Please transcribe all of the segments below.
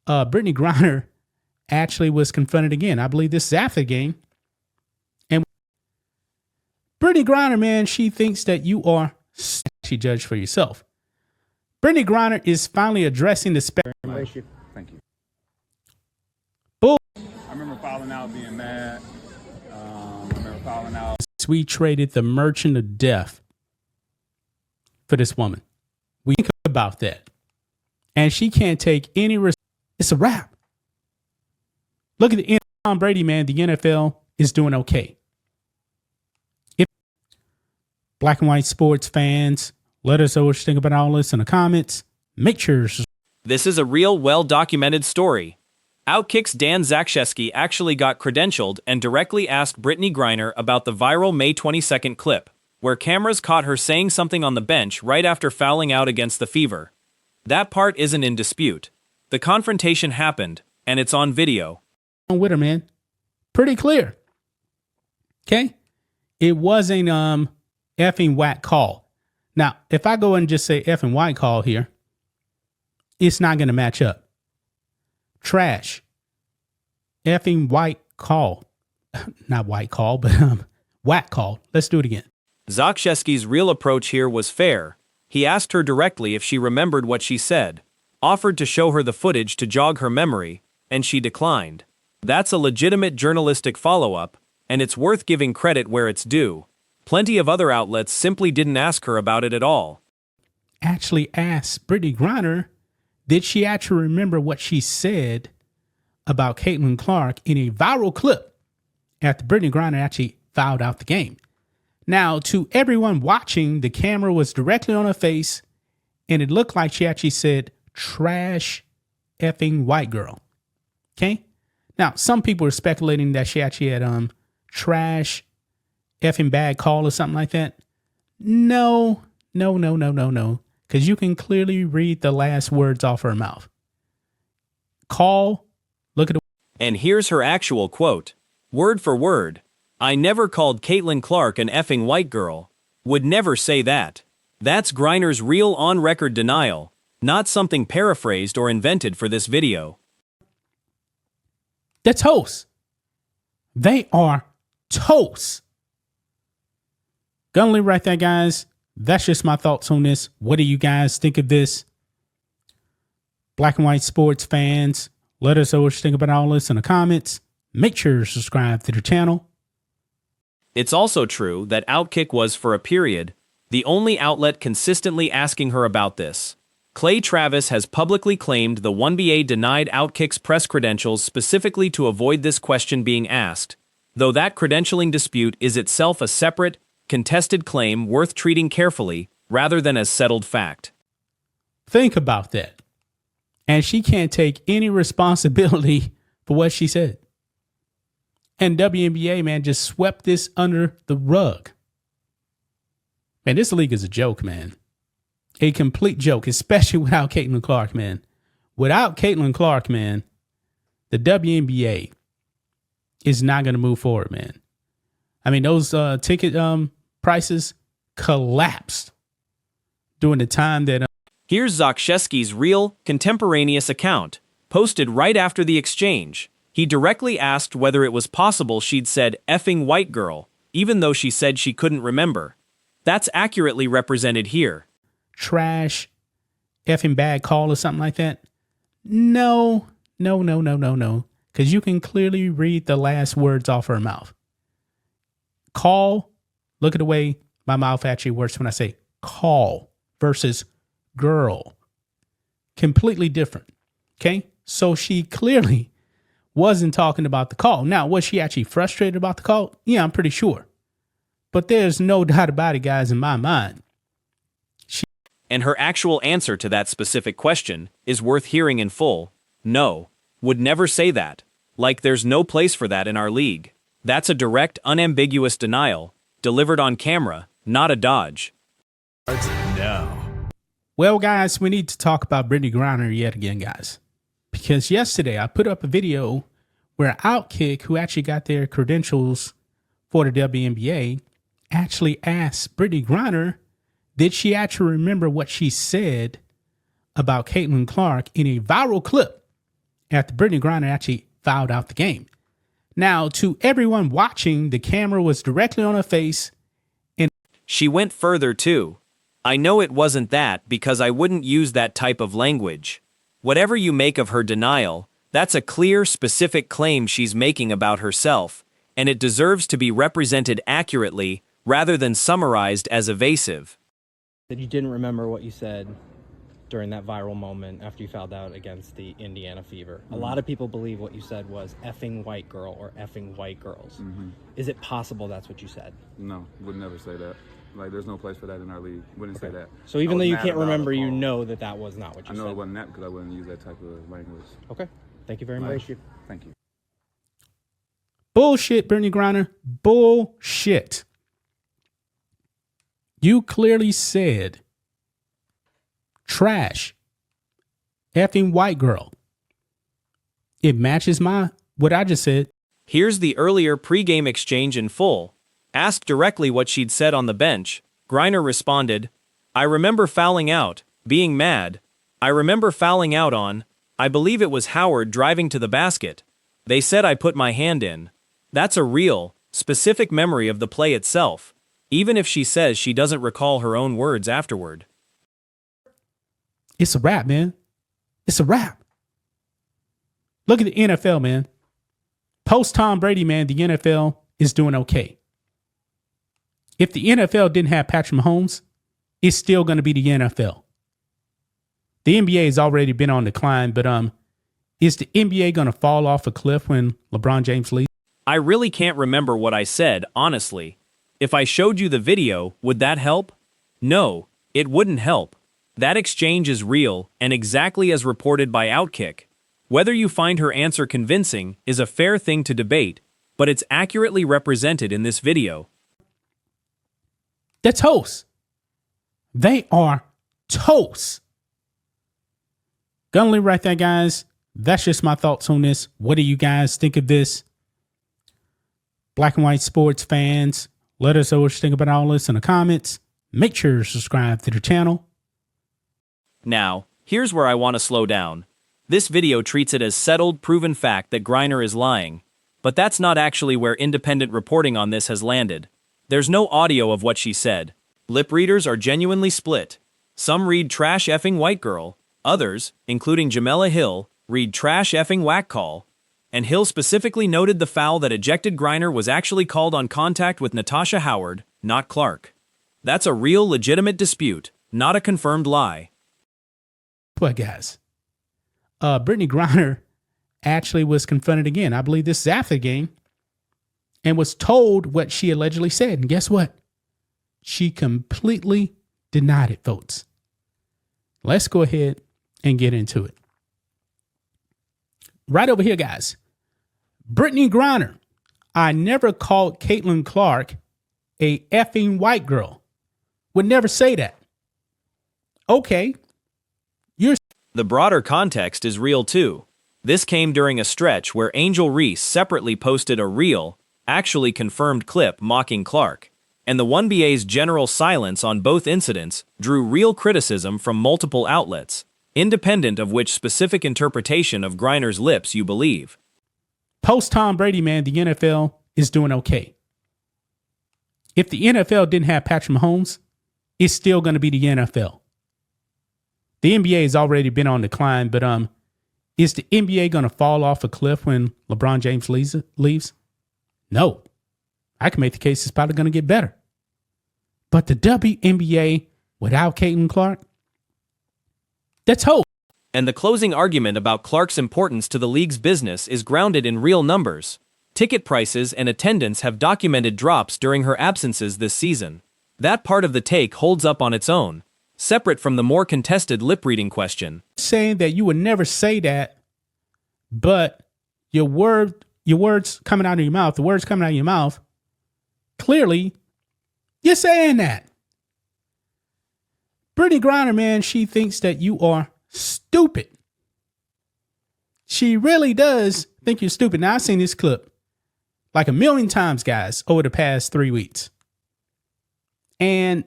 Brittney Griner actually was confronted again. I believe this is after the game. And Brittney Griner, man, she thinks that you are she judged for yourself. Brittney Griner is finally addressing the Thank you. Bull. I remember falling out, being mad. I remember falling out. We traded the merchant of death for this woman. We think about that. And she can't take any risk. It's a wrap. Look at the Tom Brady, man. The NFL is doing okay. If black and white sports fans, let us know what you think about all this in the comments. Make sure. This is a real, well-documented story. Outkick's Dan Zakrzewski actually got credentialed and directly asked Brittney Griner about the viral May 22nd clip, where cameras caught her saying something on the bench right after fouling out against the Fever. That part isn't in dispute. The confrontation happened, and it's on video. With her, man. Pretty clear. Okay? It wasn't effing whack call. Now, if I go and just say effing white call here, it's not going to match up. Trash. Effing white call. Not white call, but whack call. Let's do it again. Zakrzewski's real approach here was fair. He asked her directly if she remembered what she said, offered to show her the footage to jog her memory, and she declined. That's a legitimate journalistic follow-up, and it's worth giving credit where it's due. Plenty of other outlets simply didn't ask her about it at all. Actually asked Brittney Griner, did she actually remember what she said about Caitlin Clark in a viral clip after Brittney Griner actually fouled out the game? Now, to everyone watching, the camera was directly on her face, and it looked like she actually said, trash effing white girl. Okay? Now, some people are speculating that she actually had trash effing bad call or something like that. No. Because you can clearly read the last words off her mouth. Call, look at it. And here's her actual quote. Word for word. I never called Caitlin Clark an effing white girl. Would never say that. That's Griner's real on-record denial, not something paraphrased or invented for this video. They're toast. They are toast. Gonna leave right there, guys. That's just my thoughts on this. What do you guys think of this? Black and white sports fans, let us know what you think about all this in the comments. Make sure to subscribe to the channel. It's also true that Outkick was, for a period, the only outlet consistently asking her about this. Clay Travis has publicly claimed the 1BA denied Outkick's press credentials specifically to avoid this question being asked, though that credentialing dispute is itself a separate, contested claim worth treating carefully rather than as settled fact. Think about that. And she can't take any responsibility for what she said. And WNBA, man, just swept this under the rug. Man, this league is a joke, man. A complete joke, especially without Caitlin Clark, man. Without Caitlin Clark, man, the WNBA is not going to move forward, man. I mean, those ticket prices collapsed during the time that... Here's Zakrzewski's real, contemporaneous account, posted right after the exchange. He directly asked whether it was possible she'd said effing white girl, even though she said she couldn't remember. That's accurately represented here. Trash, effing bad call or something like that. No. Because you can clearly read the last words off her mouth. Call, look at the way my mouth actually works when I say call versus girl. Completely different. Okay? So she clearly wasn't talking about the call. Now, was she actually frustrated about the call? Yeah, I'm pretty sure. But there's no doubt about it, guys, in my mind. And her actual answer to that specific question is worth hearing in full. No, would never say that. Like there's no place for that in our league. That's a direct, unambiguous denial, delivered on camera, not a dodge. No. Well, guys, we need to talk about Brittney Griner yet again, guys. Because yesterday I put up a video where Outkick, who actually got their credentials for the WNBA, actually asked Brittney Griner, did she actually remember what she said about Caitlin Clark in a viral clip after Brittney Griner actually fouled out the game. Now, to everyone watching, the camera was directly on her face. She went further too. I know it wasn't that because I wouldn't use that type of language. Whatever you make of her denial, that's a clear, specific claim she's making about herself, and it deserves to be represented accurately rather than summarized as evasive. That you didn't remember what you said during that viral moment after you fouled out against the Indiana Fever. A lot of people believe what you said was effing white girl or effing white girls. Is it possible that's what you said? No, would never say that. Like, there's no place for that in our league. Wouldn't say that. So even though you can't remember, you know that that was not what you said? I know it wasn't that because I wouldn't use that type of language. Okay. Thank you very much. Thank you. Bullshit, Brittney Griner. Bullshit. You clearly said trash. Effing white girl. It matches what I just said. Here's the earlier pregame exchange in full. Asked directly what she'd said on the bench, Griner responded, I remember fouling out, being mad. I remember fouling out on, I believe it was Howard driving to the basket. They said I put my hand in. That's a real, specific memory of the play itself, even if she says she doesn't recall her own words afterward. It's a wrap, man. It's a wrap. Look at the NFL, man. Post Tom Brady, man, the NFL is doing okay. If the NFL didn't have Patrick Mahomes, it's still going to be the NFL. The NBA has already been on decline, but is the NBA going to fall off a cliff when LeBron James leaves? I really can't remember what I said, honestly. If I showed you the video, would that help? No, it wouldn't help. That exchange is real and exactly as reported by Outkick. Whether you find her answer convincing is a fair thing to debate, but it's accurately represented in this video. They're toast. They are toast. Gonna leave right there, guys. That's just my thoughts on this. What do you guys think of this? Black and white sports fans, let us know what you think about all this in the comments. Make sure to subscribe to the channel. Now, here's where I want to slow down. This video treats it as settled, proven fact that Griner is lying. But that's not actually where independent reporting on this has landed. There's no audio of what she said. Lip readers are genuinely split. Some read trash effing white girl. Others, including Jamela Hill, read trash effing whack call. And Hill specifically noted the foul that ejected Griner was actually called on contact with Natasha Howard, not Clark. That's a real legitimate dispute, not a confirmed lie. But guys, Brittney Griner actually was confronted again. I believe this is after the game. And was told what she allegedly said. And guess what? She completely denied it, folks. Let's go ahead and get into it. Right over here, guys. Brittney Griner. I never called Caitlin Clark a effing white girl. Would never say that. Okay. The broader context is real too. This came during a stretch where Angel Reese separately posted a real, actually confirmed clip mocking Clark, and the 1BA's general silence on both incidents drew real criticism from multiple outlets, independent of which specific interpretation of Griner's lips you believe. Post Tom Brady, man, the NFL is doing okay. If the NFL didn't have Patrick Mahomes, it's still going to be the NFL. The NBA has already been on decline, but is the NBA going to fall off a cliff when LeBron James leaves? No. I can make the case it's probably going to get better. But the WNBA without Caitlin Clark, that's hope. And the closing argument about Clark's importance to the league's business is grounded in real numbers. Ticket prices and attendance have documented drops during her absences this season. That part of the take holds up on its own, separate from the more contested lip-reading question. Saying that you would never say that, but your words coming out of your mouth, the words coming out of your mouth, clearly, you're saying that. Brittney Griner, man, she thinks that you are stupid. She really does think you're stupid. Now, I've seen this clip like a million times, guys, over the past 3 weeks. And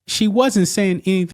she wasn't saying anything